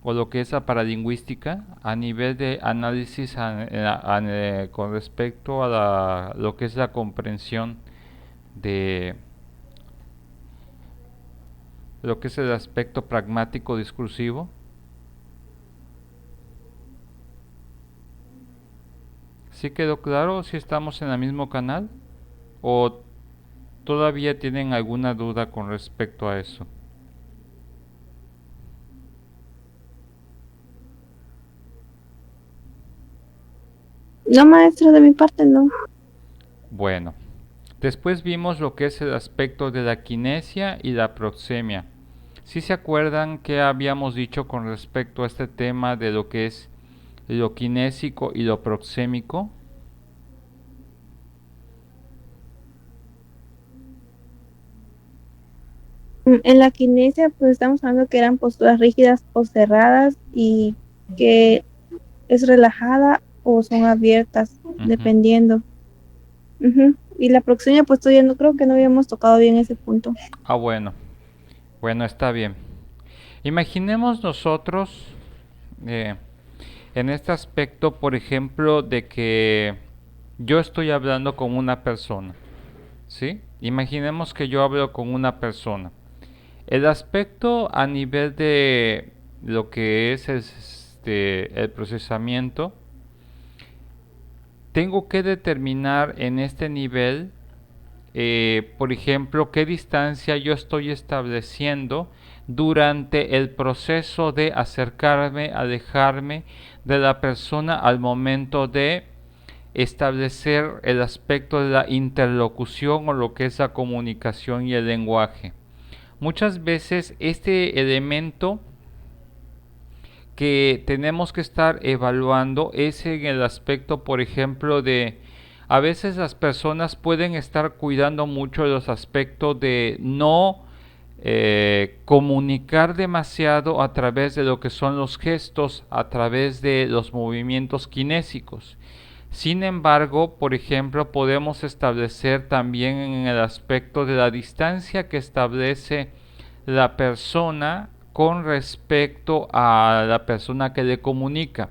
o lo que es la paralingüística a nivel de análisis con respecto a lo que es la comprensión de lo que es el aspecto pragmático discursivo. ¿Sí quedó claro si estamos en el mismo canal? ¿O todavía tienen alguna duda con respecto a eso? No, maestro, de mi parte no. Bueno, después vimos lo que es el aspecto de la kinesia y la proxemia. ¿Sí se acuerdan que habíamos dicho con respecto a este tema de lo que es lo kinésico y lo proxémico? En la kinesia, pues estamos hablando que eran posturas rígidas o cerradas y que es relajada o son abiertas, Ujú. dependiendo. Ujú. Y la proxemia, pues todavía no creo que no habíamos tocado bien ese punto. Ah, bueno, bueno, está bien. Imaginemos nosotros eh, en este aspecto, por ejemplo, de que yo estoy hablando con una persona, ¿sí? Imaginemos que yo hablo con una persona. El aspecto a nivel de lo que es el procesamiento, tengo que determinar en este nivel, por ejemplo, qué distancia yo estoy estableciendo durante el proceso de acercarme, alejarme de la persona al momento de establecer el aspecto de la interlocución o lo que es la comunicación y el lenguaje. Muchas veces este elemento que tenemos que estar evaluando es en el aspecto, por ejemplo, de a veces las personas pueden estar cuidando mucho de los aspectos de no comunicar demasiado a través de lo que son los gestos, a través de los movimientos kinésicos. Sin embargo, por ejemplo, podemos establecer también en el aspecto de la distancia que establece la persona con respecto a la persona que le comunica.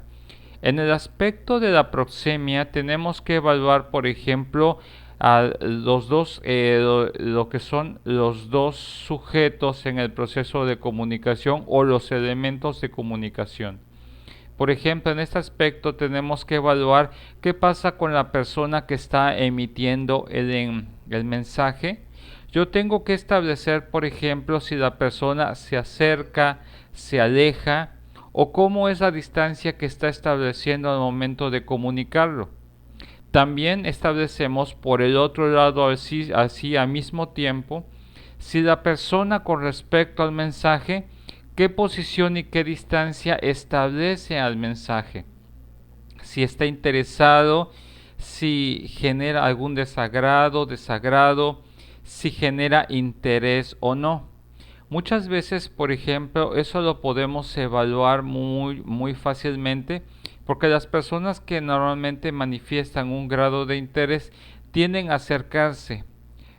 En el aspecto de la proxemia tenemos que evaluar, por ejemplo, a los dos, lo que son los dos sujetos en el proceso de comunicación o los elementos de comunicación. Por ejemplo, en este aspecto tenemos que evaluar qué pasa con la persona que está emitiendo el mensaje. Yo tengo que establecer, por ejemplo, si la persona se acerca, se aleja o cómo es la distancia que está estableciendo al momento de comunicarlo. También establecemos por el otro lado, así al mismo tiempo, si la persona con respecto al mensaje, qué posición y qué distancia establece al mensaje. Si está interesado, si genera algún desagrado, si genera interés o no. Muchas veces, por ejemplo, eso lo podemos evaluar muy fácilmente porque las personas que normalmente manifiestan un grado de interés tienden a acercarse,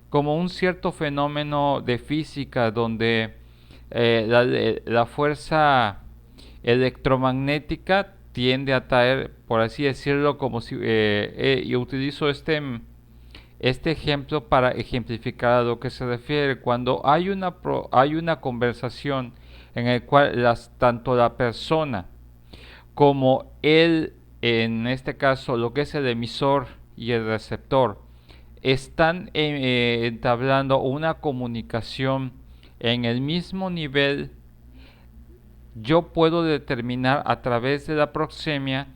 como un cierto fenómeno de física donde la fuerza electromagnética tiende a traer, por así decirlo, como si yo utilizo este ejemplo para ejemplificar a lo que se refiere. Cuando hay una conversación en el cual tanto la persona como él, en este caso lo que es el emisor y el receptor, están entablando una comunicación en el mismo nivel, yo puedo determinar a través de la proxemia,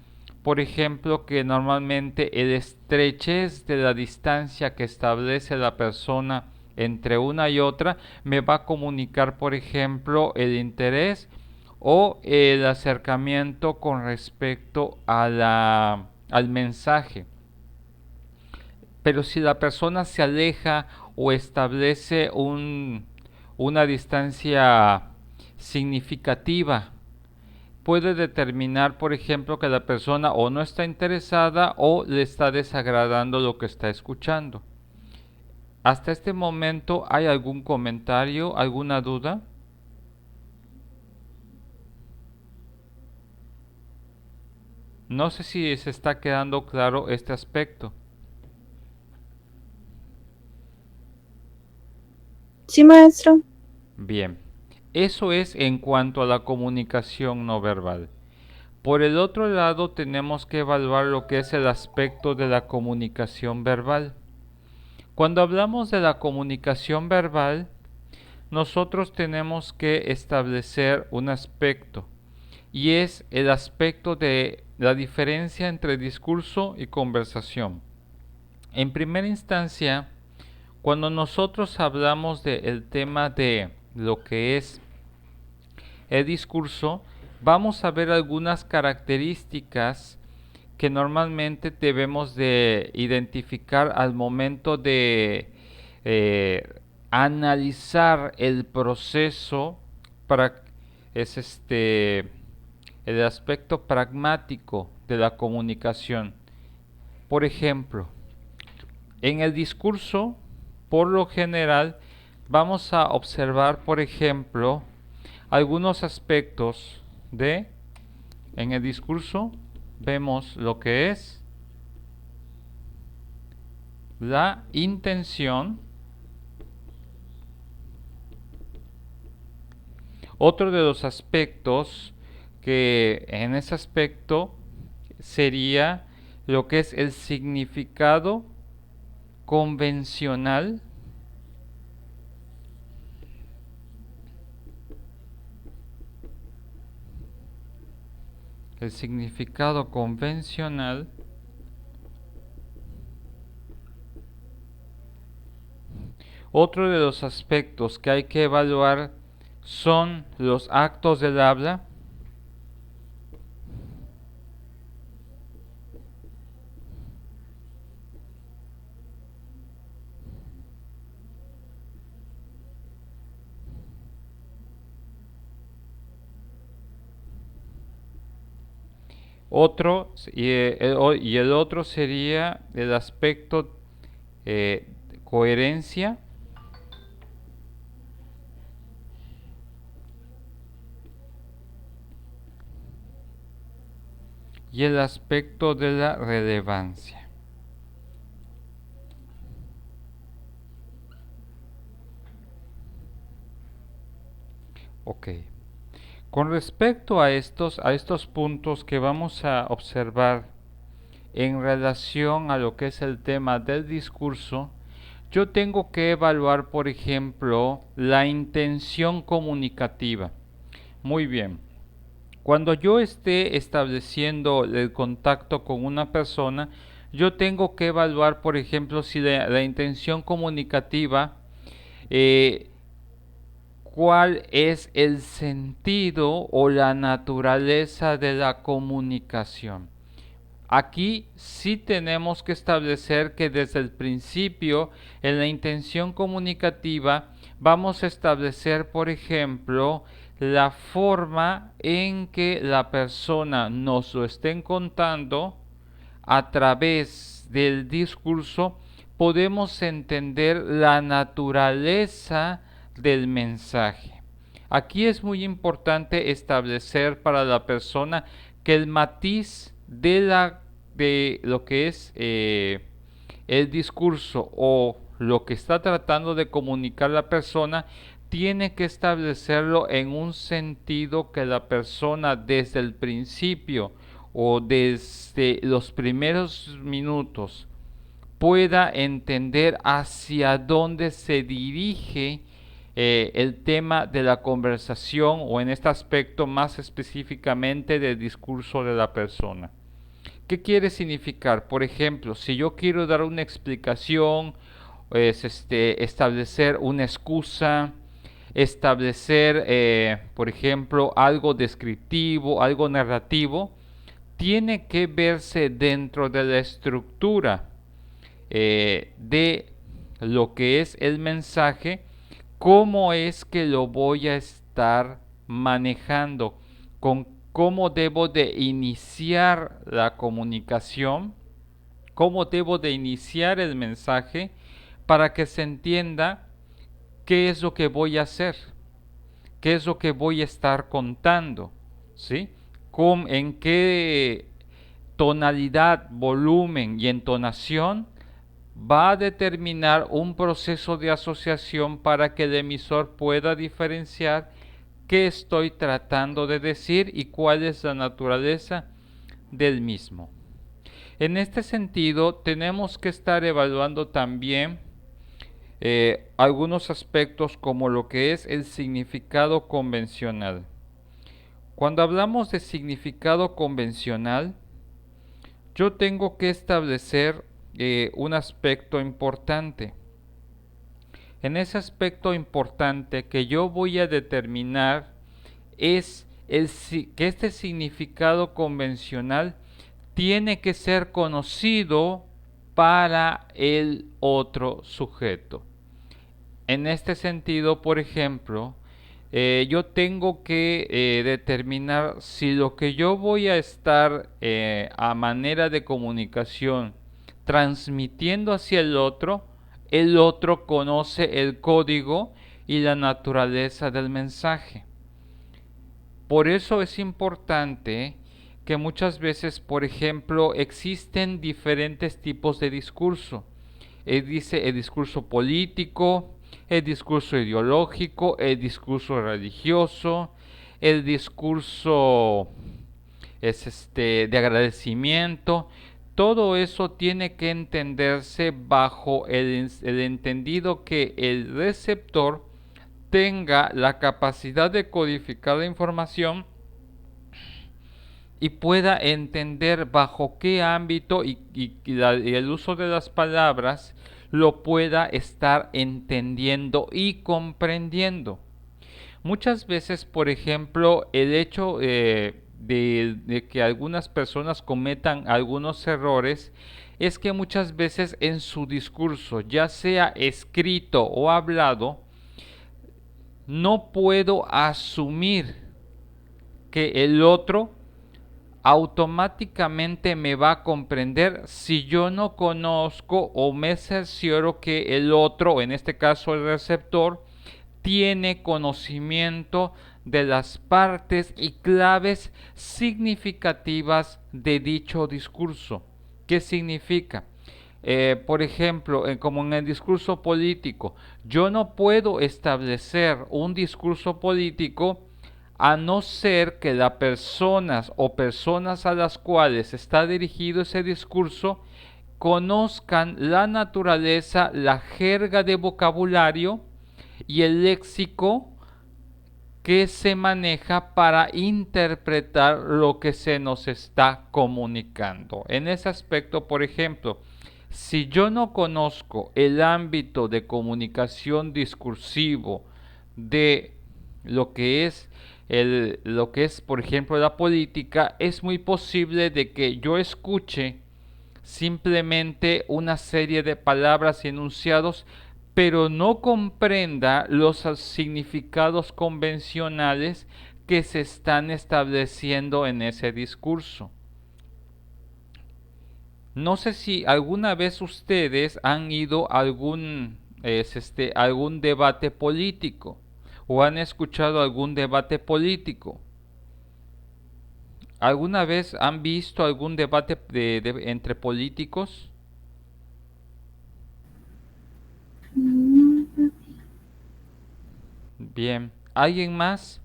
por ejemplo, que normalmente el estrechez de la distancia que establece la persona entre una y otra me va a comunicar, por ejemplo, el interés o el acercamiento con respecto a al mensaje. Pero si la persona se aleja o establece una distancia significativa, puede determinar, por ejemplo, que la persona o no está interesada o le está desagradando lo que está escuchando. ¿Hasta este momento hay algún comentario, alguna duda? No sé si se está quedando claro este aspecto. Sí, maestro. Bien, eso es en cuanto a la comunicación no verbal. Por el otro lado, tenemos que evaluar lo que es el aspecto de la comunicación verbal. Cuando hablamos de la comunicación verbal, nosotros tenemos que establecer un aspecto, y es el aspecto de la diferencia entre discurso y conversación. En primera instancia, cuando nosotros hablamos del tema de lo que es el discurso, vamos a ver algunas características que normalmente debemos de identificar al momento de analizar el proceso para es el aspecto pragmático de la comunicación. Por ejemplo, en el discurso, por lo general, vamos a observar, por ejemplo, algunos aspectos de, en el discurso, vemos lo que es la intención. Otro de los aspectos que en ese aspecto sería lo que es el significado convencional. El significado convencional. Otro de los aspectos que hay que evaluar son los actos del habla. Otro y el otro sería el aspecto coherencia. Y el aspecto de la relevancia. Ok. Con respecto a estos puntos que vamos a observar en relación a lo que es el tema del discurso, yo tengo que evaluar, por ejemplo, la intención comunicativa. Muy bien. Cuando yo esté estableciendo el contacto con una persona, yo tengo que evaluar, por ejemplo, si la intención comunicativa, eh, cuál es el sentido o la naturaleza de la comunicación. Aquí sí tenemos que establecer que desde el principio en la intención comunicativa vamos a establecer, por ejemplo, la forma en que la persona nos lo estén contando. A través del discurso podemos entender la naturaleza del mensaje. Aquí es muy importante establecer para la persona que el matiz de lo que es el discurso o lo que está tratando de comunicar la persona tiene que establecerlo en un sentido que la persona desde el principio o desde los primeros minutos pueda entender hacia dónde se dirige el tema de la conversación o en este aspecto más específicamente del discurso de la persona. ¿Qué quiere significar? Por ejemplo, si yo quiero dar una explicación, es establecer una excusa, establecer, por ejemplo, algo descriptivo, algo narrativo, tiene que verse dentro de la estructura de lo que es el mensaje, cómo es que lo voy a estar manejando, con cómo debo de iniciar la comunicación, cómo debo de iniciar el mensaje para que se entienda qué es lo que voy a hacer, qué es lo que voy a estar contando, ¿sí? En qué tonalidad, volumen y entonación va a determinar un proceso de asociación para que el emisor pueda diferenciar qué estoy tratando de decir y cuál es la naturaleza del mismo. En este sentido, tenemos que estar evaluando también algunos aspectos como lo que es el significado convencional. Cuando hablamos de significado convencional, yo tengo que establecer un aspecto importante. En ese aspecto importante que yo voy a determinar es que este significado convencional tiene que ser conocido para el otro sujeto. En este sentido, por ejemplo, yo tengo que determinar si lo que yo voy a estar a manera de comunicación transmitiendo hacia el otro conoce el código y la naturaleza del mensaje. Por eso es importante que muchas veces, por ejemplo, existen diferentes tipos de discurso. Dice el discurso político, el discurso ideológico, el discurso religioso, el discurso de agradecimiento. Todo eso tiene que entenderse bajo el entendido que el receptor tenga la capacidad de codificar la información y pueda entender bajo qué ámbito y el uso de las palabras lo pueda estar entendiendo y comprendiendo. Muchas veces, por ejemplo, el hecho de que algunas personas cometan algunos errores es que muchas veces en su discurso, ya sea escrito o hablado, no puedo asumir que el otro automáticamente me va a comprender si yo no conozco o me cercioro que el otro, en este caso el receptor, tiene conocimiento de las partes y claves significativas de dicho discurso. ¿Qué significa? Por ejemplo, como en el discurso político, yo no puedo establecer un discurso político a no ser que las personas o personas a las cuales está dirigido ese discurso conozcan la naturaleza, la jerga de vocabulario y el léxico que se maneja para interpretar lo que se nos está comunicando. En ese aspecto, por ejemplo, si yo no conozco el ámbito de comunicación discursivo de lo que es, por ejemplo, la política, es muy posible de que yo escuche simplemente una serie de palabras y enunciados, pero no comprenda los significados convencionales que se están estableciendo en ese discurso. No sé si alguna vez ustedes han ido a algún debate político o han escuchado algún debate político. ¿Alguna vez han visto algún debate entre políticos? Bien. ¿Alguien más?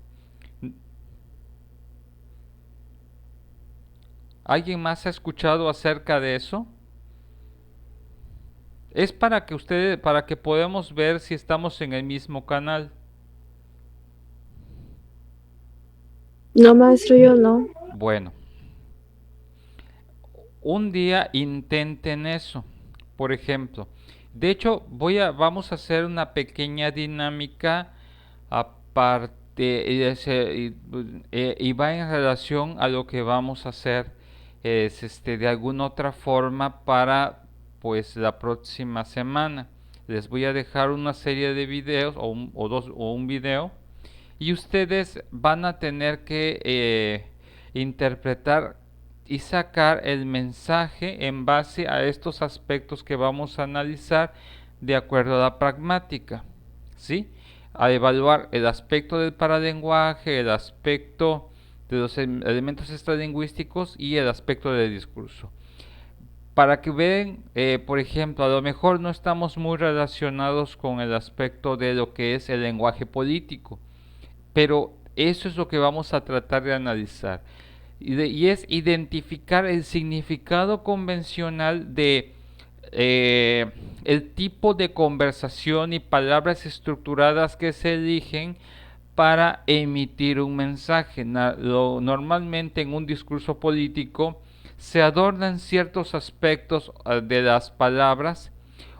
¿Alguien más ha escuchado acerca de eso? Es para que podamos ver si estamos en el mismo canal. No, maestro, yo no. Bueno, un día intenten eso. Por ejemplo, de hecho, vamos a hacer una pequeña dinámica aparte y va en relación a lo que vamos a hacer de alguna otra forma para pues la próxima semana. Les voy a dejar una serie de videos o un video y ustedes van a tener que interpretar y sacar el mensaje en base a estos aspectos que vamos a analizar de acuerdo a la pragmática, ¿sí? A evaluar el aspecto del paralenguaje, el aspecto de los elementos extralingüísticos y el aspecto del discurso. Para que vean, por ejemplo, a lo mejor no estamos muy relacionados con el aspecto de lo que es el lenguaje político, pero eso es lo que vamos a tratar de analizar. Y es identificar el significado convencional de el tipo de conversación y palabras estructuradas que se eligen para emitir un mensaje. Normalmente en un discurso político se adornan ciertos aspectos de las palabras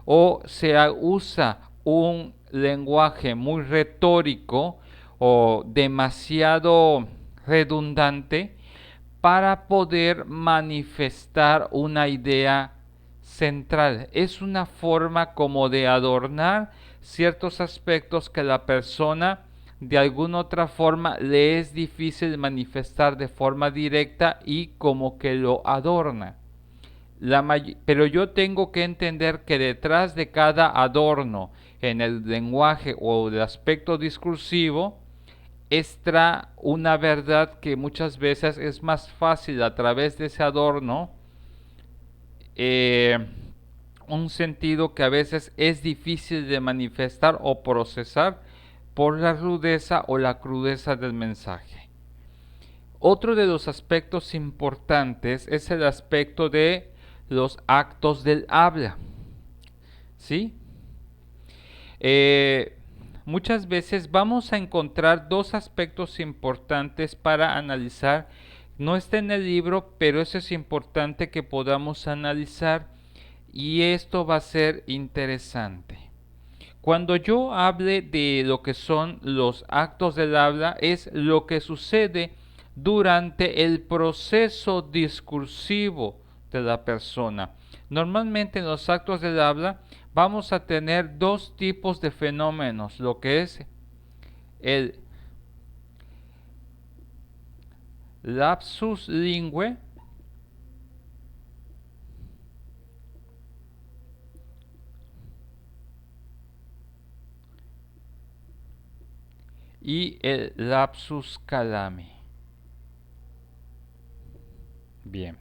o se usa un lenguaje muy retórico o demasiado redundante para poder manifestar una idea central. Es una forma como de adornar ciertos aspectos que la persona de alguna otra forma le es difícil manifestar de forma directa y como que lo adorna. Pero yo tengo que entender que detrás de cada adorno en el lenguaje o el aspecto discursivo está una verdad que muchas veces es más fácil a través de ese adorno, un sentido que a veces es difícil de manifestar o procesar por la rudeza o la crudeza del mensaje. Otro de los aspectos importantes es el aspecto de los actos del habla. ¿Sí? Muchas veces vamos a encontrar dos aspectos importantes para analizar. No está en el libro, pero eso es importante que podamos analizar y esto va a ser interesante. Cuando yo hable de lo que son los actos del habla, es lo que sucede durante el proceso discursivo de la persona. Normalmente en los actos del habla vamos a tener dos tipos de fenómenos, lo que es el lapsus linguae y el lapsus calami. Bien.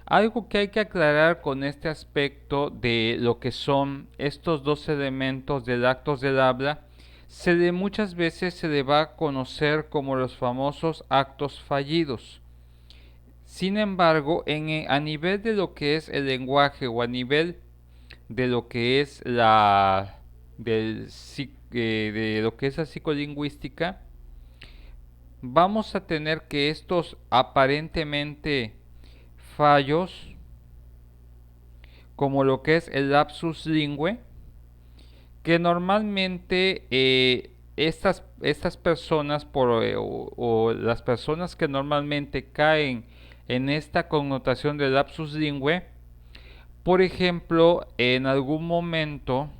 Algo que hay que aclarar con este aspecto de lo que son estos dos elementos del actos del habla, muchas veces se le va a conocer como los famosos actos fallidos. Sin embargo, a nivel de lo que es el lenguaje o a nivel de lo que es de lo que es la psicolingüística, vamos a tener que estos aparentemente fallos, como lo que es el lapsus linguae, que normalmente estas personas o las personas que normalmente caen en esta connotación de lapsus linguae, por ejemplo, en algún momento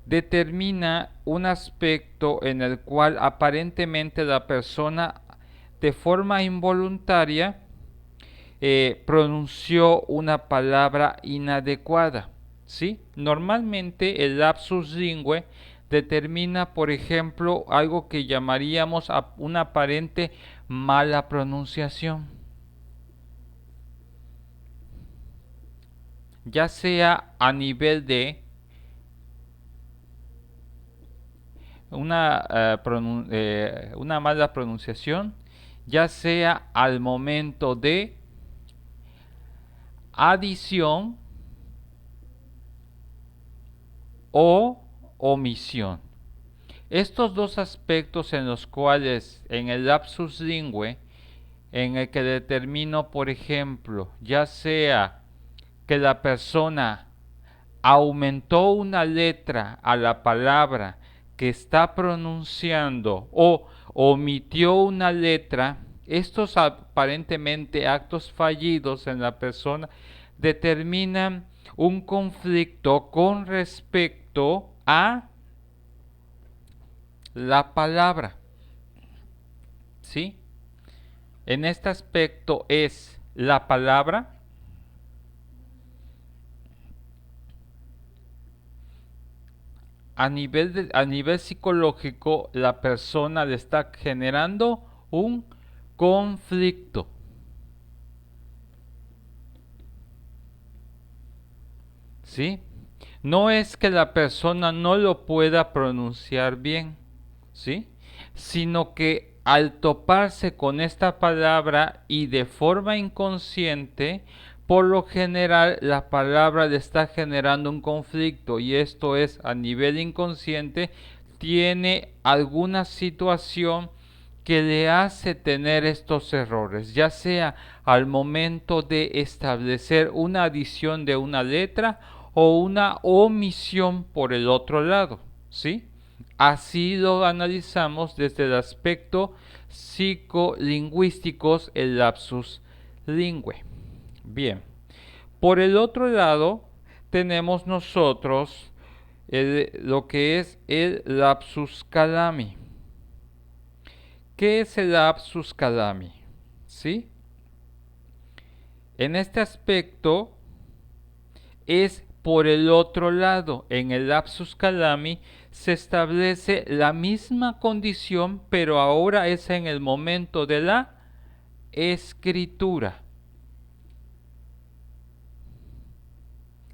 determina un aspecto en el cual aparentemente la persona de forma involuntaria pronunció una palabra inadecuada. ¿Sí? Normalmente el lapsus linguae determina, por ejemplo, algo que llamaríamos una aparente mala pronunciación. Ya sea a nivel de una mala pronunciación, ya sea al momento de adición o omisión. Estos dos aspectos en los cuales en el lapsus linguae, en el que determino, por ejemplo, ya sea que la persona aumentó una letra a la palabra que está pronunciando o omitió una letra, estos aparentemente actos fallidos en la persona determinan un conflicto con respecto a la palabra. ¿Sí? En este aspecto es la palabra a nivel psicológico, la persona le está generando un conflicto. ¿Sí? No es que la persona no lo pueda pronunciar bien, ¿sí? Sino que al toparse con esta palabra y de forma inconsciente, por lo general la palabra le está generando un conflicto, y esto es a nivel inconsciente, tiene alguna situación que le hace tener estos errores, ya sea al momento de establecer una adición de una letra o una omisión por el otro lado, ¿sí? Así lo analizamos desde el aspecto psicolingüístico, el lapsus lingüe. Bien, por el otro lado tenemos nosotros lo que es el lapsus calami. ¿Qué es el lapsus calami? ¿Sí? En este aspecto es por el otro lado. En el lapsus calami se establece la misma condición, pero ahora es en el momento de la escritura.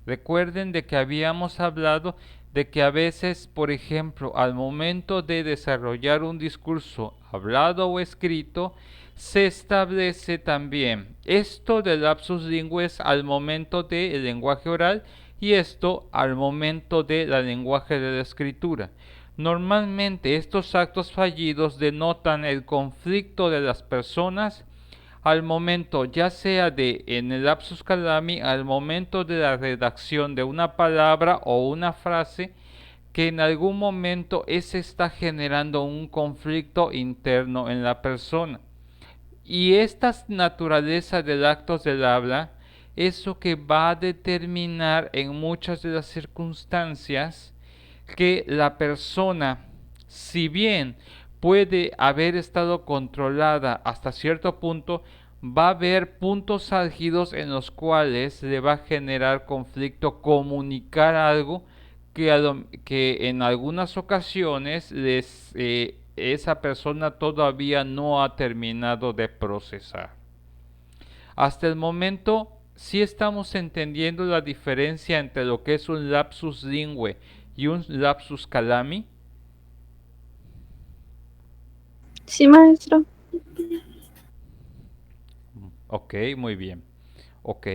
Recuerden de que habíamos hablado de que a veces, por ejemplo, al momento de desarrollar un discurso hablado o escrito, se establece también esto del lapsus linguae al momento del lenguaje oral y esto al momento del lenguaje de la escritura. Normalmente estos actos fallidos denotan el conflicto de las personas al momento, ya sea de en el lapsus calami, al momento de la redacción de una palabra o una frase, que en algún momento ese está generando un conflicto interno en la persona. Y esta naturaleza del actos del habla es lo que va a determinar en muchas de las circunstancias que la persona, si bien puede haber estado controlada hasta cierto punto, va a haber puntos álgidos en los cuales le va a generar conflicto comunicar algo que en algunas ocasiones esa persona todavía no ha terminado de procesar. Hasta el momento sí estamos entendiendo la diferencia entre lo que es un lapsus lingüe y un lapsus calami. Sí, maestro. Ok, muy bien. Ok,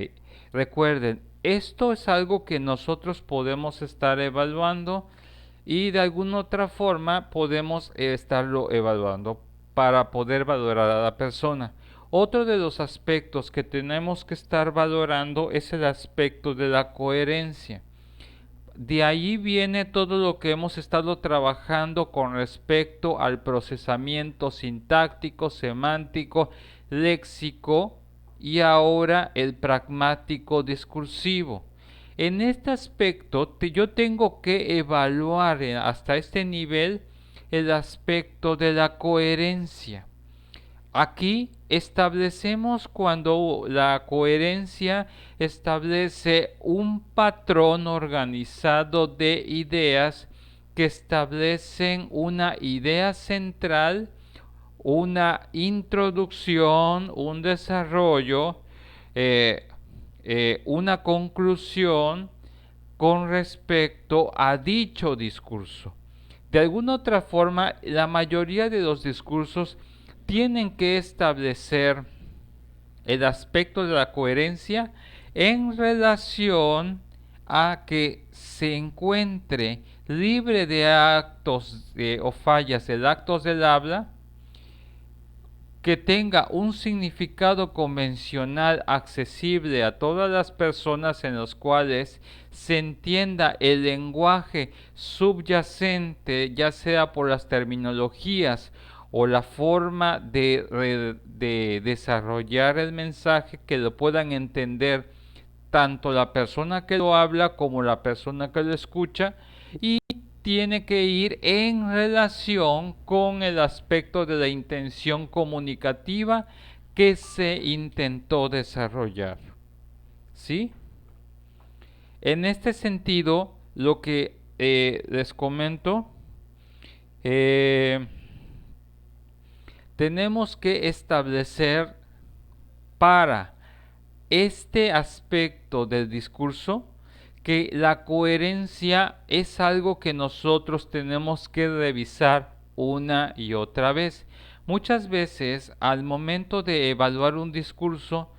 recuerden, esto es algo que nosotros podemos estar evaluando y de alguna otra forma podemos estarlo evaluando para poder valorar a la persona. Otro de los aspectos que tenemos que estar valorando es el aspecto de la coherencia. De ahí viene todo lo que hemos estado trabajando con respecto al procesamiento sintáctico, semántico, léxico y ahora el pragmático discursivo. En este aspecto yo tengo que evaluar hasta este nivel el aspecto de la coherencia. Aquí establecemos cuando la coherencia establece un patrón organizado de ideas que establecen una idea central, una introducción, un desarrollo, una conclusión con respecto a dicho discurso. De alguna otra forma, la mayoría de los discursos tienen que establecer el aspecto de la coherencia en relación a que se encuentre libre de actos o fallas, el actos del habla, que tenga un significado convencional accesible a todas las personas, en los cuales se entienda el lenguaje subyacente, ya sea por las terminologías o la forma de desarrollar el mensaje, que lo puedan entender tanto la persona que lo habla como la persona que lo escucha, y tiene que ir en relación con el aspecto de la intención comunicativa que se intentó desarrollar. ¿Sí? En este sentido, lo que les comento, tenemos que establecer para este aspecto del discurso que la coherencia es algo que nosotros tenemos que revisar una y otra vez. Muchas veces al momento de evaluar un discurso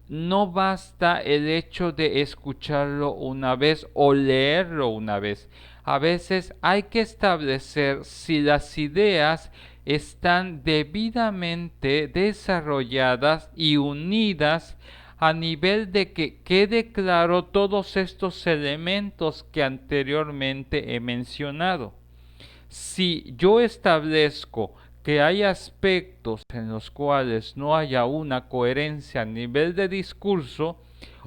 no basta el hecho de escucharlo una vez o leerlo una vez. A veces hay que establecer si las ideas están debidamente desarrolladas y unidas a nivel de que quede claro todos estos elementos que anteriormente he mencionado. Si yo establezco que hay aspectos en los cuales no haya una coherencia a nivel de discurso,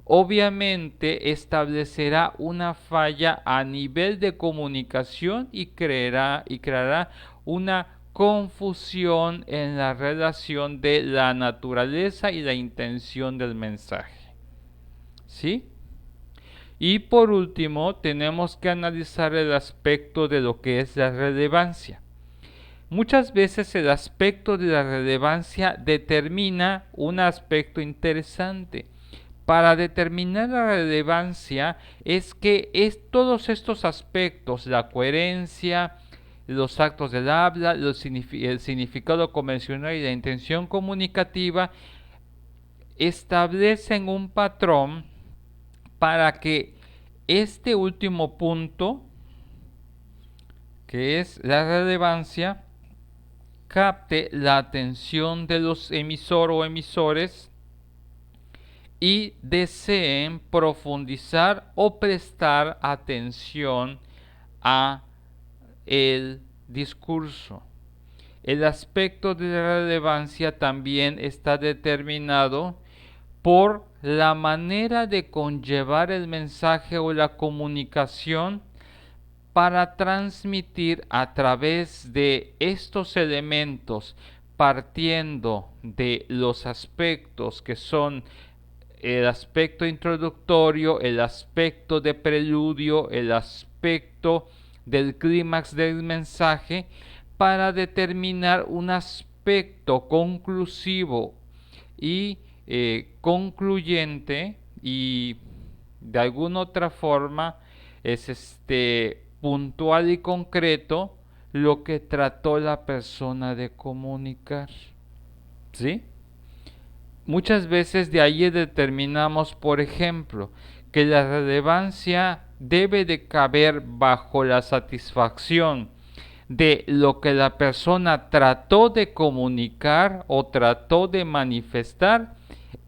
obviamente establecerá una falla a nivel de comunicación y creará una confusión en la relación de la naturaleza y la intención del mensaje. ¿Sí? Y por último, tenemos que analizar el aspecto de lo que es la relevancia. Muchas veces el aspecto de la relevancia determina un aspecto interesante. Para determinar la relevancia es que todos estos aspectos, la coherencia, los actos del habla, el significado convencional y la intención comunicativa, establecen un patrón para que este último punto, que es la relevancia, capte la atención de los emisores o emisores y deseen profundizar o prestar atención a el discurso. El aspecto de la relevancia también está determinado por la manera de conllevar el mensaje o la comunicación para transmitir a través de estos elementos, partiendo de los aspectos que son el aspecto introductorio, el aspecto de preludio, el aspecto del clímax del mensaje, para determinar un aspecto conclusivo y concluyente, y de alguna otra forma es puntual y concreto lo que trató la persona de comunicar. ¿Sí? Muchas veces de ahí determinamos, por ejemplo, que la relevancia debe de caber bajo la satisfacción de lo que la persona trató de comunicar o trató de manifestar,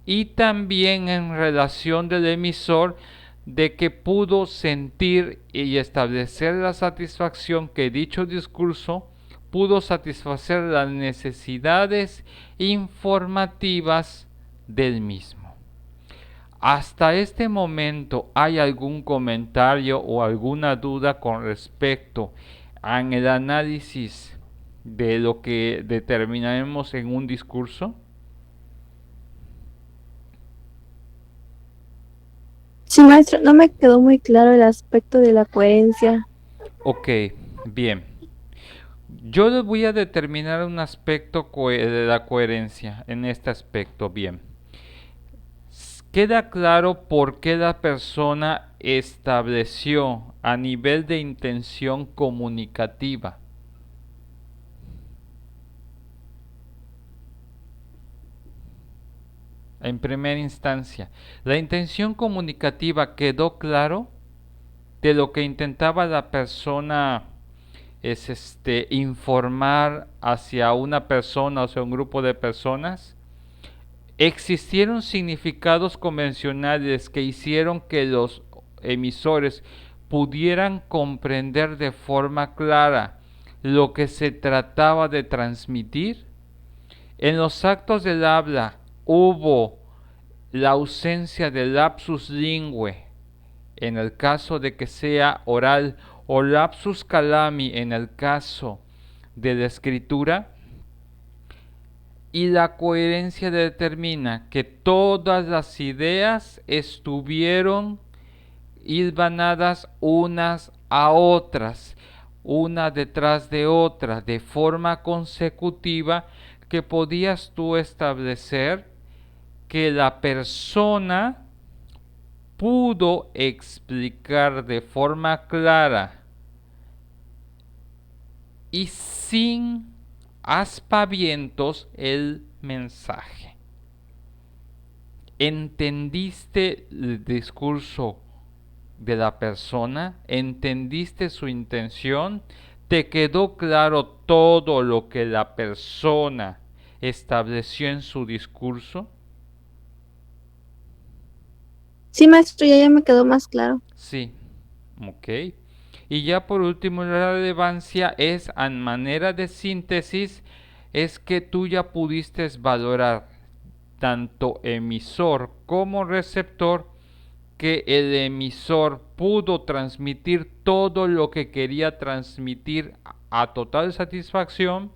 y también en relación del emisor, de que pudo sentir y establecer la satisfacción que dicho discurso pudo satisfacer las necesidades informativas del mismo. ¿Hasta este momento hay algún comentario o alguna duda con respecto al análisis de lo que determinaremos en un discurso? Sí, maestro, no me quedó muy claro el aspecto de la coherencia. Ok, bien. Yo les voy a determinar un aspecto de la coherencia en este aspecto. Bien. Queda claro por qué la persona estableció a nivel de intención comunicativa. En primera instancia, la intención comunicativa quedó claro de lo que intentaba la persona es informar hacia una persona o sea un grupo de personas. Existieron significados convencionales que hicieron que los emisores pudieran comprender de forma clara lo que se trataba de transmitir. En los actos del habla hubo la ausencia de lapsus lingüe en el caso de que sea oral o lapsus calami en el caso de la escritura. Y la coherencia determina que todas las ideas estuvieron hilvanadas unas a otras, una detrás de otra, de forma consecutiva, que podías tú establecer que la persona pudo explicar de forma clara y sin aspavientos el mensaje. ¿Entendiste el discurso de la persona? ¿Entendiste su intención? ¿Te quedó claro todo lo que la persona estableció en su discurso? Sí, maestro, ya me quedó más claro. Sí, ok. Y ya por último, la relevancia es, a manera de síntesis, es que tú ya pudiste valorar tanto emisor como receptor, que el emisor pudo transmitir todo lo que quería transmitir a total satisfacción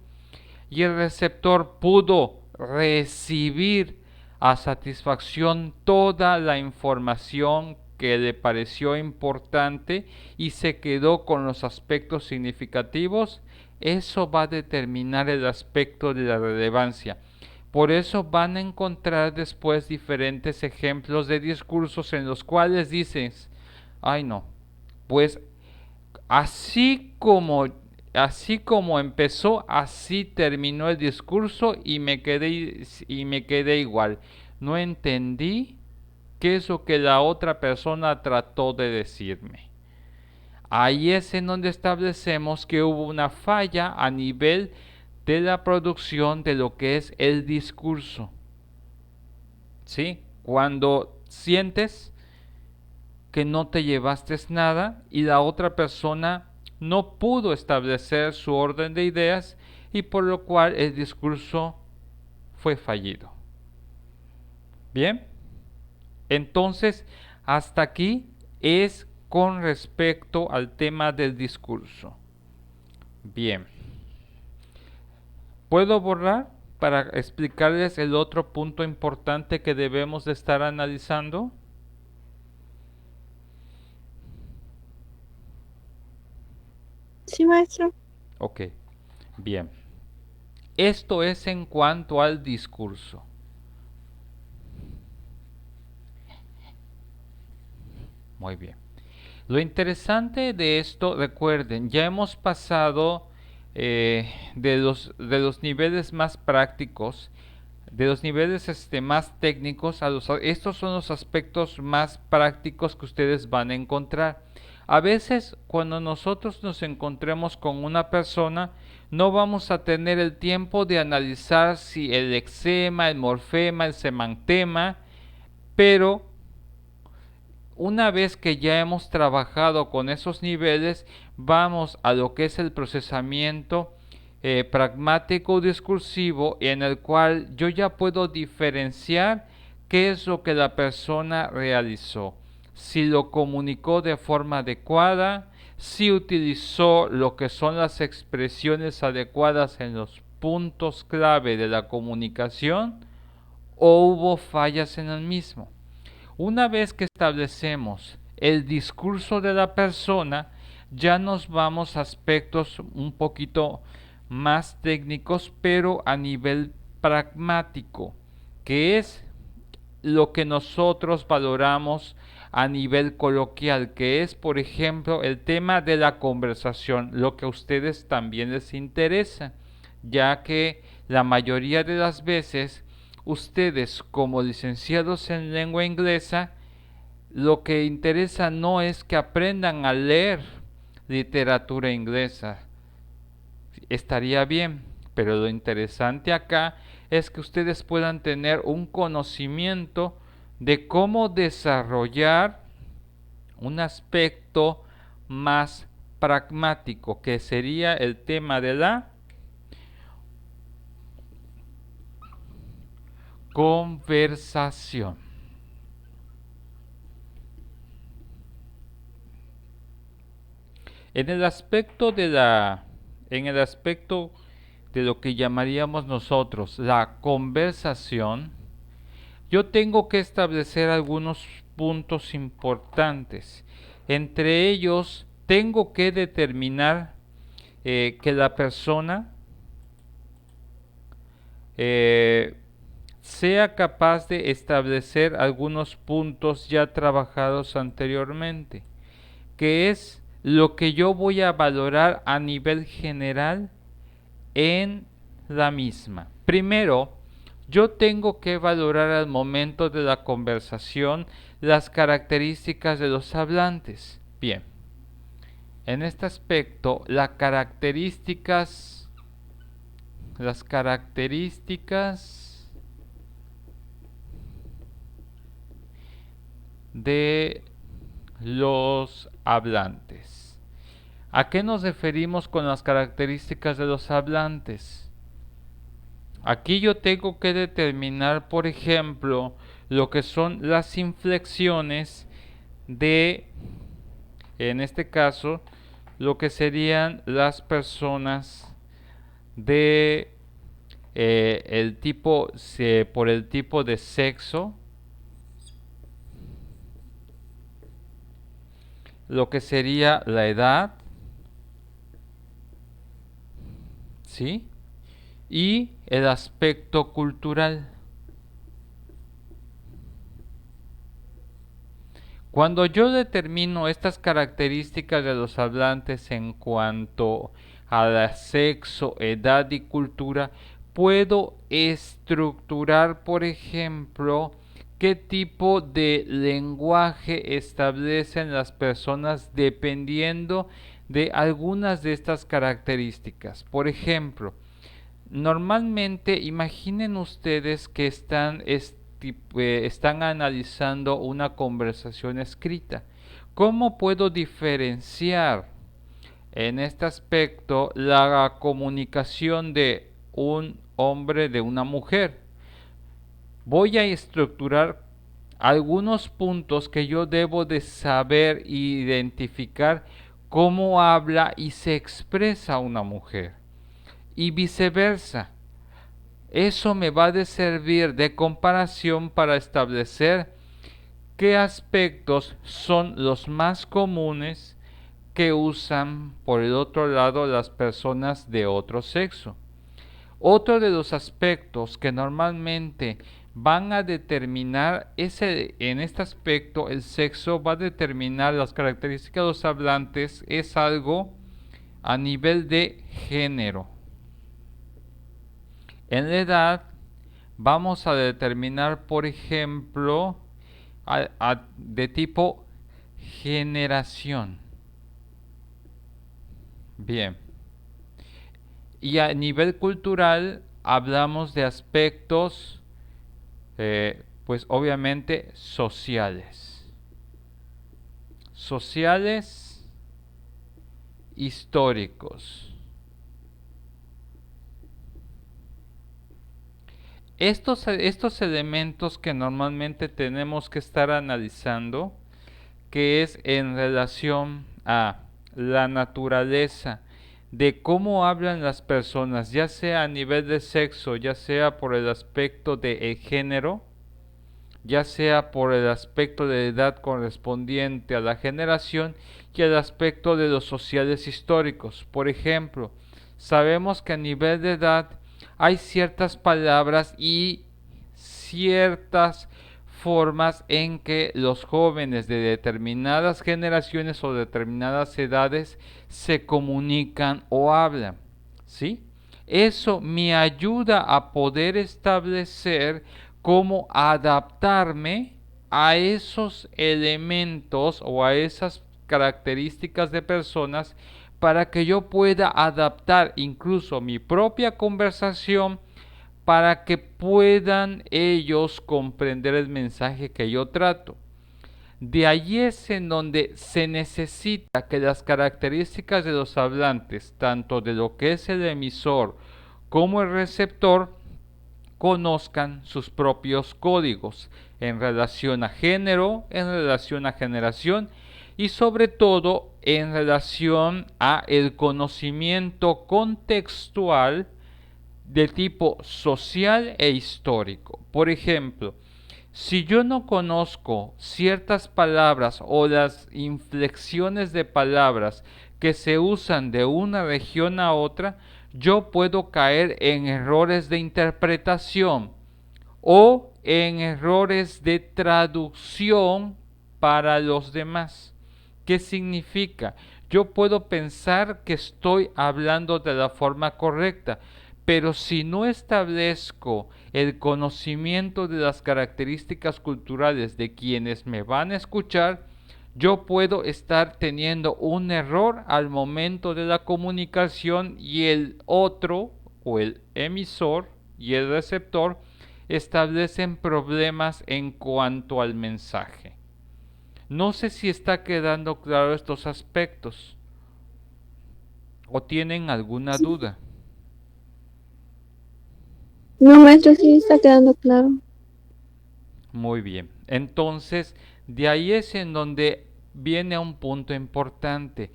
y el receptor pudo recibir a satisfacción toda la información que le pareció importante y se quedó con los aspectos significativos. Eso va a determinar el aspecto de la relevancia. Por eso van a encontrar después diferentes ejemplos de discursos en los cuales dices, ay no, pues así como empezó, así terminó el discurso y me quedé igual. No entendí qué es lo que la otra persona trató de decirme. Ahí es en donde establecemos que hubo una falla a nivel de la producción de lo que es el discurso. ¿Sí? Cuando sientes que no te llevaste nada y la otra persona no pudo establecer su orden de ideas y por lo cual el discurso fue fallido. Bien, entonces hasta aquí es con respecto al tema del discurso. Bien, ¿puedo borrar para explicarles el otro punto importante que debemos de estar analizando? Sí, maestro. Ok, bien. Esto es en cuanto al discurso. Muy bien. Lo interesante de esto, recuerden, ya hemos pasado de los niveles más prácticos, de los niveles más técnicos, estos son los aspectos más prácticos que ustedes van a encontrar. A veces, cuando nosotros nos encontremos con una persona, no vamos a tener el tiempo de analizar si el lexema, el morfema, el semantema, pero una vez que ya hemos trabajado con esos niveles, vamos a lo que es el procesamiento pragmático discursivo, en el cual yo ya puedo diferenciar qué es lo que la persona realizó, si lo comunicó de forma adecuada, si utilizó lo que son las expresiones adecuadas en los puntos clave de la comunicación o hubo fallas en el mismo. Una vez que establecemos el discurso de la persona, ya nos vamos a aspectos un poquito más técnicos, pero a nivel pragmático, que es lo que nosotros valoramos a nivel coloquial, que es, por ejemplo, el tema de la conversación, lo que a ustedes también les interesa, ya que la mayoría de las veces ustedes como licenciados en lengua inglesa, lo que interesa no es que aprendan a leer literatura inglesa, estaría bien, pero lo interesante acá es que ustedes puedan tener un conocimiento de cómo desarrollar un aspecto más pragmático, que sería el tema de la conversación. En el aspecto de lo que llamaríamos nosotros la conversación, yo tengo que establecer algunos puntos importantes. Entre ellos, tengo que determinar que la persona sea capaz de establecer algunos puntos ya trabajados anteriormente, que es lo que yo voy a valorar a nivel general en la misma. Primero, yo tengo que valorar al momento de la conversación las características de los hablantes. Bien, en este aspecto, las características de los hablantes. ¿A qué nos referimos con las características de los hablantes? Aquí yo tengo que determinar, por ejemplo, lo que son las inflexiones de, en este caso, lo que serían las personas de el tipo, por el tipo de sexo, lo que sería la edad, ¿sí? Y el aspecto cultural. Cuando yo determino estas características de los hablantes en cuanto a sexo, edad y cultura, puedo estructurar, por ejemplo, qué tipo de lenguaje establecen las personas dependiendo de algunas de estas características. Por ejemplo, normalmente imaginen ustedes que están analizando una conversación escrita. ¿Cómo puedo diferenciar en este aspecto la comunicación de un hombre de una mujer? Voy a estructurar algunos puntos que yo debo de saber e identificar cómo habla y se expresa una mujer y viceversa. Eso me va a servir de comparación para establecer qué aspectos son los más comunes que usan por el otro lado las personas de otro sexo. Otro de los aspectos que normalmente van a determinar en este aspecto el sexo va a determinar las características de los hablantes, es algo a nivel de género. En la edad vamos a determinar, por ejemplo, de tipo generación. Bien. Y a nivel cultural hablamos de aspectos, pues obviamente sociales. Sociales, históricos. Estos elementos que normalmente tenemos que estar analizando, que es en relación a la naturaleza de cómo hablan las personas, ya sea a nivel de sexo, ya sea por el aspecto de género, ya sea por el aspecto de edad correspondiente a la generación y el aspecto de los sociales históricos. Por ejemplo, sabemos que a nivel de edad hay ciertas palabras y ciertas formas en que los jóvenes de determinadas generaciones o determinadas edades se comunican o hablan, ¿sí? Eso me ayuda a poder establecer cómo adaptarme a esos elementos o a esas características de personas para que yo pueda adaptar incluso mi propia conversación para que puedan ellos comprender el mensaje que yo trato. De allí es en donde se necesita que las características de los hablantes, tanto de lo que es el emisor como el receptor, conozcan sus propios códigos en relación a género, en relación a generación y sobre todo en relación a el conocimiento contextual de tipo social e histórico. Por ejemplo, si yo no conozco ciertas palabras o las inflexiones de palabras que se usan de una región a otra, yo puedo caer en errores de interpretación o en errores de traducción para los demás. ¿Qué significa? Yo puedo pensar que estoy hablando de la forma correcta, pero si no establezco el conocimiento de las características culturales de quienes me van a escuchar, yo puedo estar teniendo un error al momento de la comunicación y el otro o el emisor y el receptor establecen problemas en cuanto al mensaje. No sé si está quedando claro estos aspectos o tienen alguna Sí. duda. No, maestro, sí está quedando claro. Muy bien. Entonces, de ahí es en donde viene un punto importante.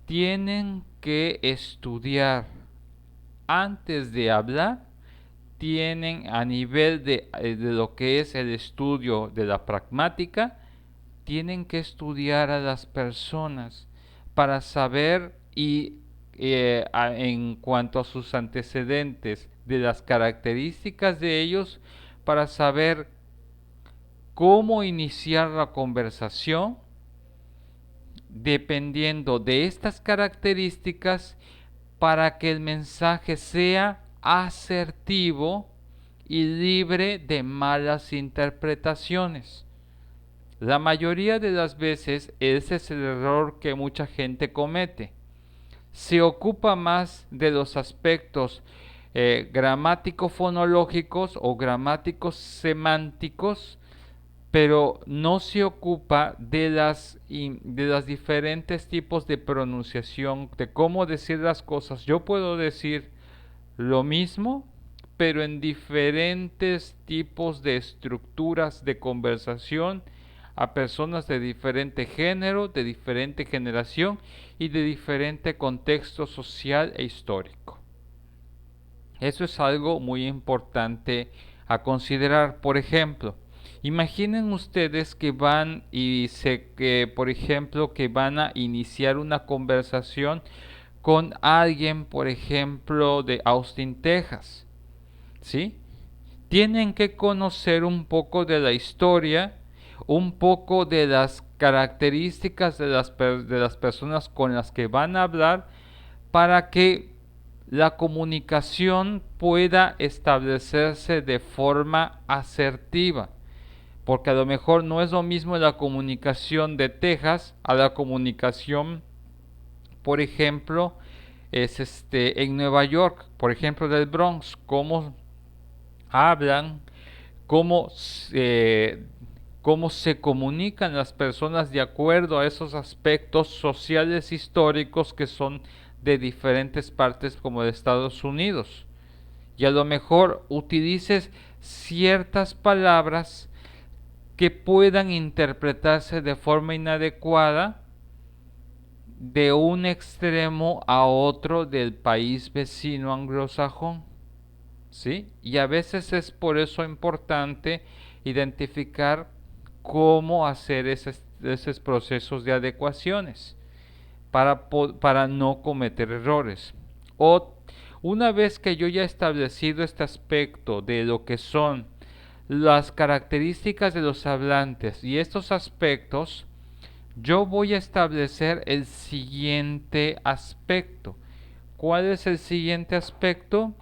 Tienen que estudiar antes de hablar, tienen a nivel de lo que es el estudio de la pragmática, tienen que estudiar a las personas para saber y en cuanto a sus antecedentes, de las características de ellos, para saber cómo iniciar la conversación dependiendo de estas características para que el mensaje sea asertivo y libre de malas interpretaciones. La mayoría de las veces ese es el error que mucha gente comete. Se ocupa más de los aspectos gramático-fonológicos o gramáticos semánticos, pero no se ocupa de las diferentes tipos de pronunciación, de cómo decir las cosas. Yo puedo decir lo mismo, pero en diferentes tipos de estructuras de conversación a personas de diferente género, de diferente generación y de diferente contexto social e histórico. Eso es algo muy importante a considerar. Por ejemplo, imaginen ustedes que van por ejemplo, que van a iniciar una conversación con alguien, por ejemplo, de Austin, Texas, ¿sí? Tienen que conocer un poco de la historia, un poco de las características de las personas con las que van a hablar para que la comunicación pueda establecerse de forma asertiva. Porque a lo mejor no es lo mismo la comunicación de Texas a la comunicación, por ejemplo, en Nueva York, por ejemplo, del Bronx, cómo hablan, cómo, cómo se comunican las personas de acuerdo a esos aspectos sociales históricos que son de diferentes partes como de Estados Unidos. Y a lo mejor utilices ciertas palabras que puedan interpretarse de forma inadecuada de un extremo a otro del país vecino anglosajón. ¿Sí? Y a veces es por eso importante identificar cómo hacer esos procesos de adecuaciones para no cometer errores. O una vez que yo ya he establecido este aspecto de lo que son las características de los hablantes y estos aspectos, yo voy a establecer el siguiente aspecto. ¿Cuál es el siguiente aspecto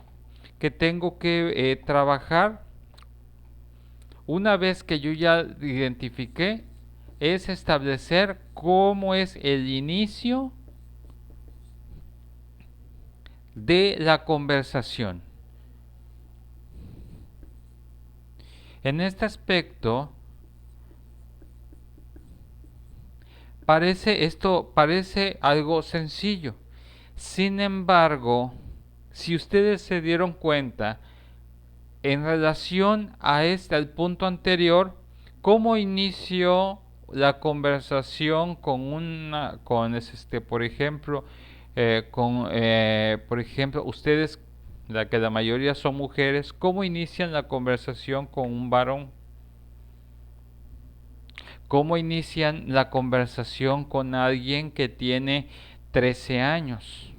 que tengo que trabajar? Una vez que yo ya identifiqué, es establecer cómo es el inicio de la conversación. En este aspecto, parece algo sencillo. Sin embargo, si ustedes se dieron cuenta, en relación a al punto anterior, ¿cómo inició la conversación por ejemplo, por ejemplo, ustedes, que la mayoría son mujeres, ¿cómo inician la conversación con un varón? ¿Cómo inician la conversación con alguien que tiene 13 años?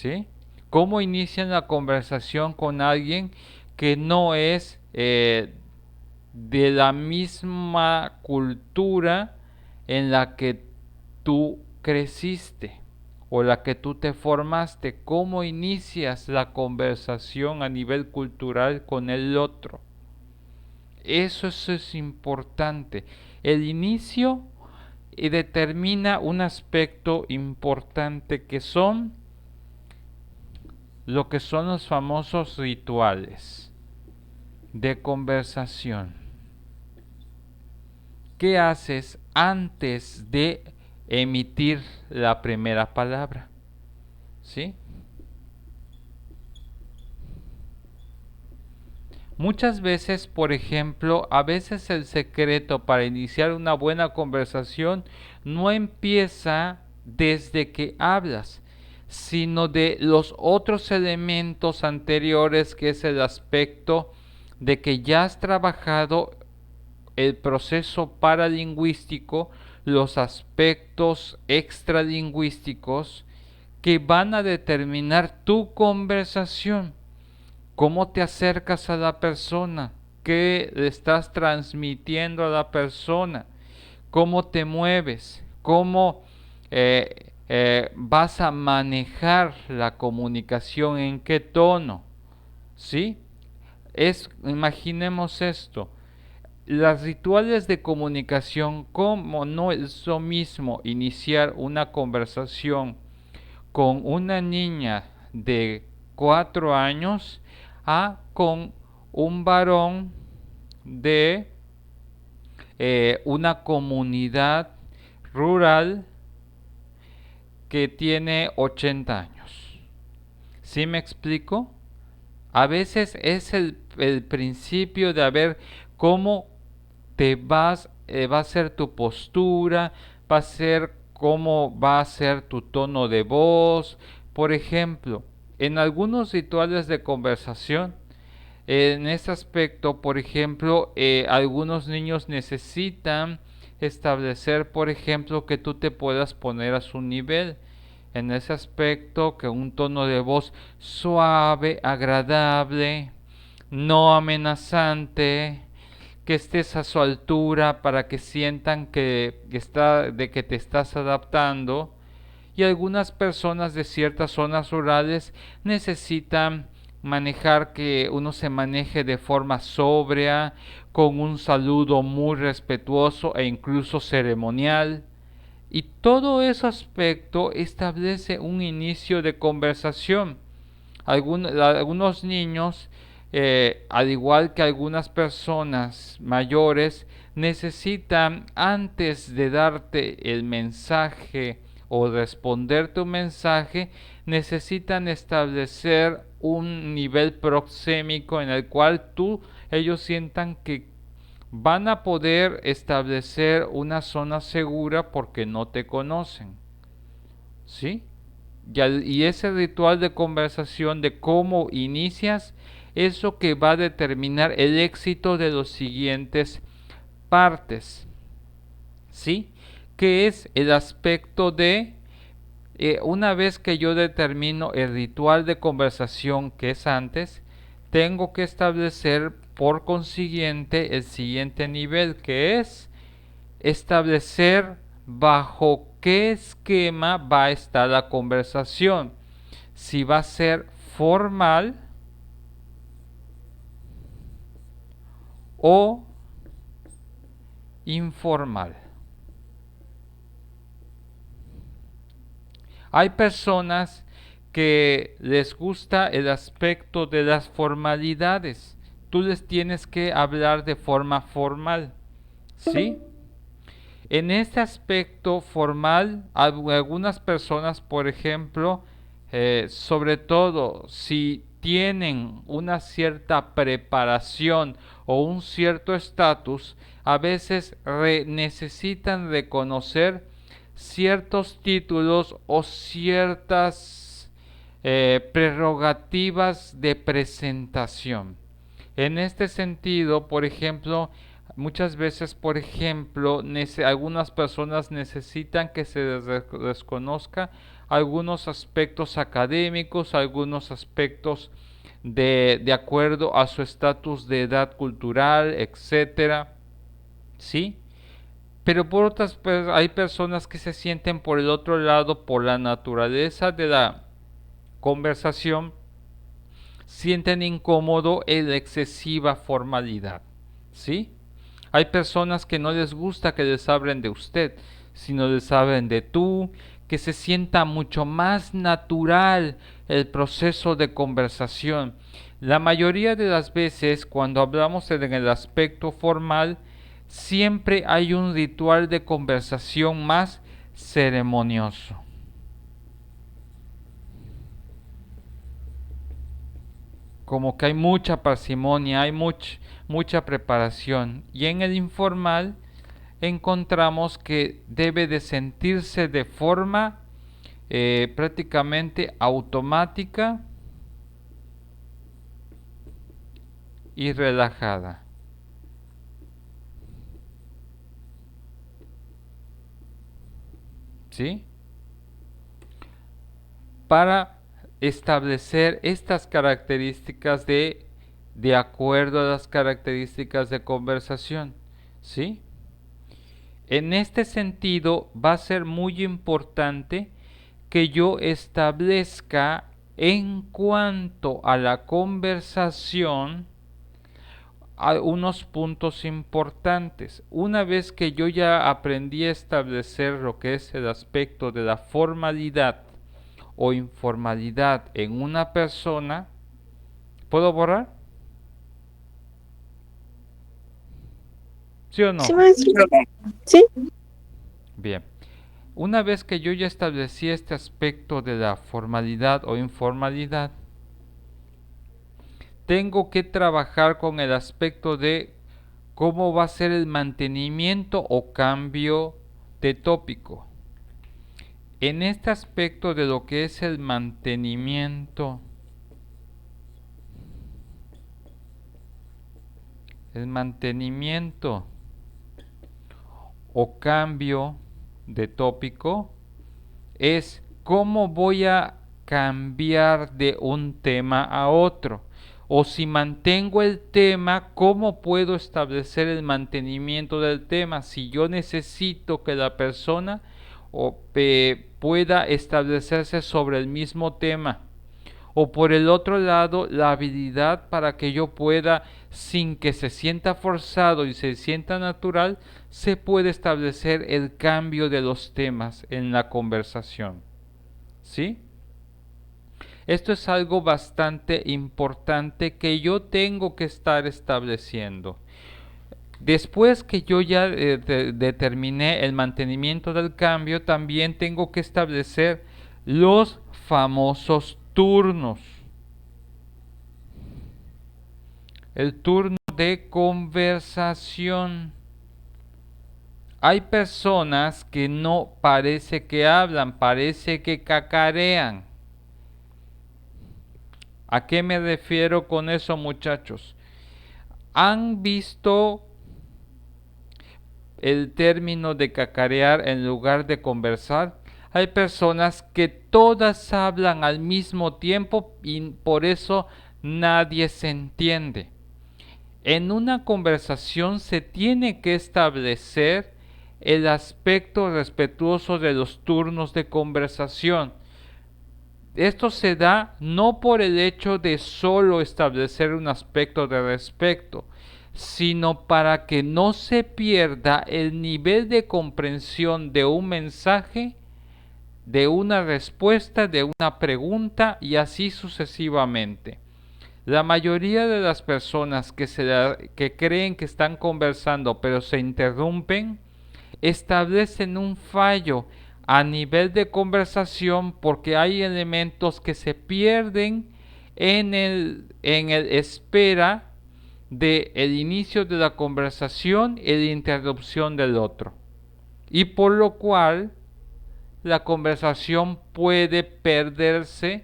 ¿sí? ¿Cómo inician la conversación con alguien que no es de la misma cultura en la que tú creciste o la que tú te formaste? ¿Cómo inicias la conversación a nivel cultural con el otro? Eso es importante. El inicio determina un aspecto importante que son lo que son los famosos rituales de conversación. ¿Qué haces antes de emitir la primera palabra? ¿Sí? Muchas veces, por ejemplo, a veces el secreto para iniciar una buena conversación no empieza desde que hablas, sino de los otros elementos anteriores, que es el aspecto de que ya has trabajado el proceso paralingüístico, los aspectos extralingüísticos que van a determinar tu conversación. ¿Cómo te acercas a la persona? ¿Qué le estás transmitiendo a la persona? ¿Cómo te mueves? ¿Cómo vas a manejar la comunicación? ¿En qué tono? ¿Sí? Imaginemos esto. Los rituales de comunicación, como no es lo mismo iniciar una conversación con una niña de 4 años a con un varón de una comunidad rural que tiene 80 años. ¿Sí me explico? A veces es el principio de ver cómo va a ser tu postura, va a ser cómo va a ser tu tono de voz. Por ejemplo, en algunos rituales de conversación, en este aspecto, por ejemplo, algunos niños necesitan establecer, por ejemplo, que tú te puedas poner a su nivel. En ese aspecto, que un tono de voz suave, agradable, no amenazante, que estés a su altura para que sientan de que te estás adaptando. Y algunas personas de ciertas zonas rurales necesitan manejar, que uno se maneje de forma sobria, con un saludo muy respetuoso e incluso ceremonial. Y todo ese aspecto establece un inicio de conversación. Algunos niños, al igual que algunas personas mayores, necesitan, antes de darte el mensaje o responderte un mensaje, necesitan establecer un nivel proxémico en el cual ellos sientan que van a poder establecer una zona segura porque no te conocen. ¿Sí? Y ese ritual de conversación, de cómo inicias, es lo que va a determinar el éxito de los siguientes partes. ¿Sí? Que es el aspecto de, una vez que yo determino el ritual de conversación que es antes, tengo que establecer por consiguiente el siguiente nivel, que es establecer bajo qué esquema va a estar la conversación. Si va a ser formal o informal. Hay personas que les gusta el aspecto de las formalidades. Tú les tienes que hablar de forma formal, ¿sí? En este aspecto formal, algunas personas, por ejemplo, sobre todo si tienen una cierta preparación o un cierto estatus, a veces necesitan reconocer ciertos títulos o ciertas prerrogativas de presentación. En este sentido, por ejemplo, muchas veces, por ejemplo, algunas personas necesitan que se les reconozca algunos aspectos académicos, algunos aspectos de acuerdo a su estatus de edad cultural, etcétera, ¿sí? Pero por otras, pues, hay personas que se sienten por el otro lado, por la naturaleza de la conversación, sienten incómodo en la excesiva formalidad, ¿sí? Hay personas que no les gusta que les hablen de usted, sino les hablen de tú, que se sienta mucho más natural el proceso de conversación. La mayoría de las veces, cuando hablamos en el aspecto formal, siempre hay un ritual de conversación más ceremonioso. Como que hay mucha parsimonia, hay mucha preparación. Y en el informal encontramos que debe de sentirse de forma prácticamente automática y relajada. ¿Sí? Para establecer estas características de acuerdo a las características de conversación. ¿Sí? En este sentido, va a ser muy importante que yo establezca en cuanto a la conversación unos puntos importantes. Una vez que yo ya aprendí a establecer lo que es el aspecto de la formalidad o informalidad en una persona, ¿puedo borrar? ¿Sí o no? Sí, maestro. Sí. Bien. Una vez que yo ya establecí este aspecto de la formalidad o informalidad, tengo que trabajar con el aspecto de cómo va a ser el mantenimiento o cambio de tópico. En este aspecto de lo que es el mantenimiento o cambio de tópico, es cómo voy a cambiar de un tema a otro. O si mantengo el tema, ¿cómo puedo establecer el mantenimiento del tema? Si yo necesito que la persona pueda establecerse sobre el mismo tema. O por el otro lado, la habilidad para que yo pueda, sin que se sienta forzado y se sienta natural, se puede establecer el cambio de los temas en la conversación. ¿Sí? Esto es algo bastante importante que yo tengo que estar estableciendo. Después que yo ya determiné el mantenimiento del cambio, también tengo que establecer los famosos turnos. El turno de conversación. Hay personas que no parece que hablan, parece que cacarean. ¿A qué me refiero con eso, muchachos? ¿Han visto el término de cacarear en lugar de conversar? Hay personas que todas hablan al mismo tiempo y por eso nadie se entiende. En una conversación se tiene que establecer el aspecto respetuoso de los turnos de conversación. Esto se da no por el hecho de solo establecer un aspecto de respeto, sino para que no se pierda el nivel de comprensión de un mensaje, de una respuesta, de una pregunta y así sucesivamente. La mayoría de las personas que creen que están conversando pero se interrumpen, establecen un fallo a nivel de conversación porque hay elementos que se pierden en el espera del inicio de la conversación y la interrupción del otro. Y por lo cual la conversación puede perderse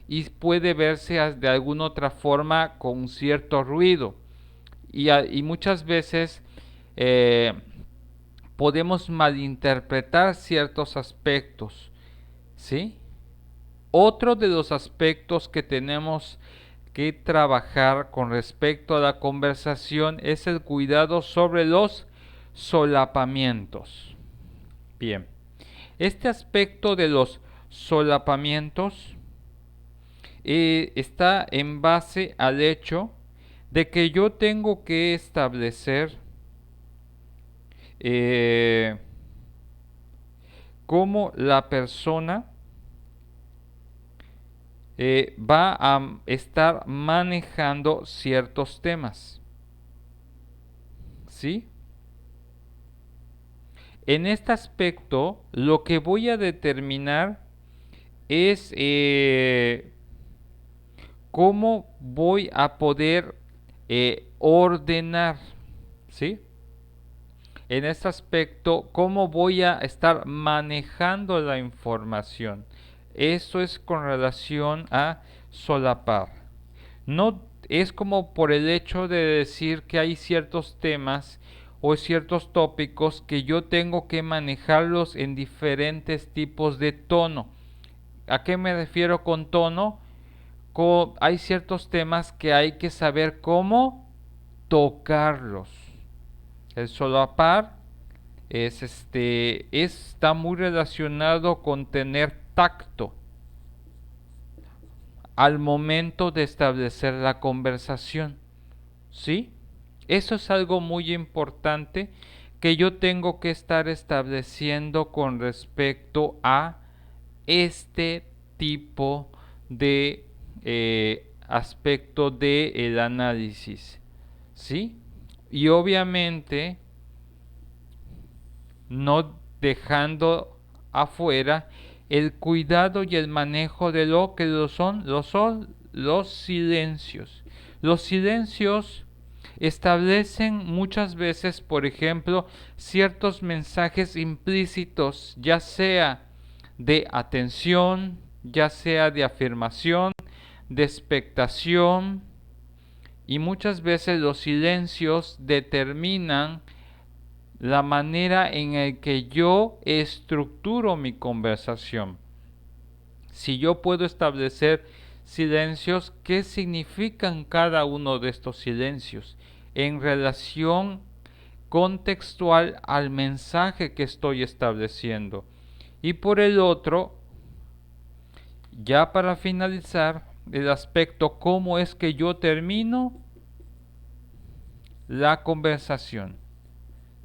y puede verse de alguna otra forma con cierto ruido. Y muchas veces podemos malinterpretar ciertos aspectos, ¿sí? Otro de los aspectos que tenemos que trabajar con respecto a la conversación es el cuidado sobre los solapamientos. Bien, este aspecto de los solapamientos está en base al hecho de que yo tengo que establecer cómo la persona va a estar manejando ciertos temas. ¿Sí? En este aspecto, lo que voy a determinar es cómo voy a poder ordenar, ¿sí? En este aspecto, cómo voy a estar manejando la información. Eso es con relación a solapar. No es como por el hecho de decir que hay ciertos temas o ciertos tópicos que yo tengo que manejarlos en diferentes tipos de tono. ¿A qué me refiero con tono? Hay ciertos temas que hay que saber cómo tocarlos. El solapar está muy relacionado con tener tacto al momento de establecer la conversación. ¿Sí? Eso es algo muy importante que yo tengo que estar estableciendo con respecto a este tipo de aspecto del análisis. ¿Sí? Y obviamente no dejando afuera el cuidado y el manejo de lo que son los silencios. Los silencios establecen muchas veces, por ejemplo, ciertos mensajes implícitos, ya sea de atención, ya sea de afirmación, de expectación, y muchas veces los silencios determinan la manera en la que yo estructuro mi conversación. Si yo puedo establecer silencios, ¿qué significan cada uno de estos silencios en relación contextual al mensaje que estoy estableciendo? Y por el otro, ya para finalizar, el aspecto cómo es que yo termino la conversación,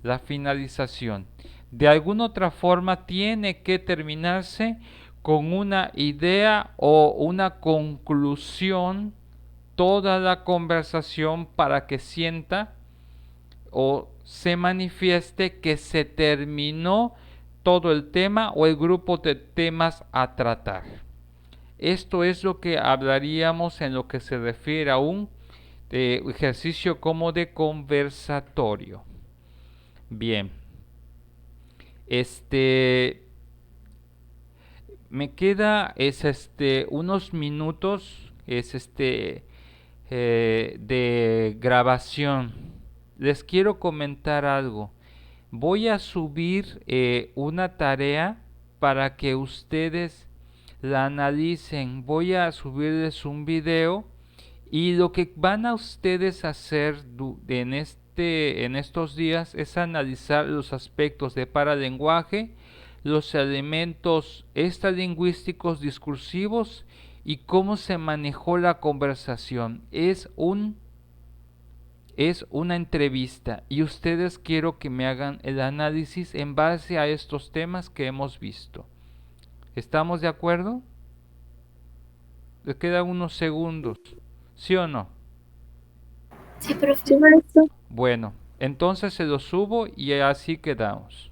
la finalización. De alguna otra forma tiene que terminarse con una idea o una conclusión toda la conversación para que sienta o se manifieste que se terminó todo el tema o el grupo de temas a tratar. Esto es lo que hablaríamos en lo que se refiere a un ejercicio como de conversatorio. Bien, me queda unos minutos de grabación. Les quiero comentar algo. Voy a subir una tarea para que ustedes la analicen. Voy a subirles un video y lo que van a ustedes hacer en estos días es analizar los aspectos de paralenguaje, los elementos extralingüísticos discursivos y cómo se manejó la conversación. Es una entrevista y ustedes quiero que me hagan el análisis en base a estos temas que hemos visto. ¿Estamos de acuerdo? Les quedan unos segundos. ¿Sí o no? Sí, profe. Sí, maestro. Bueno, entonces se lo subo y así quedamos.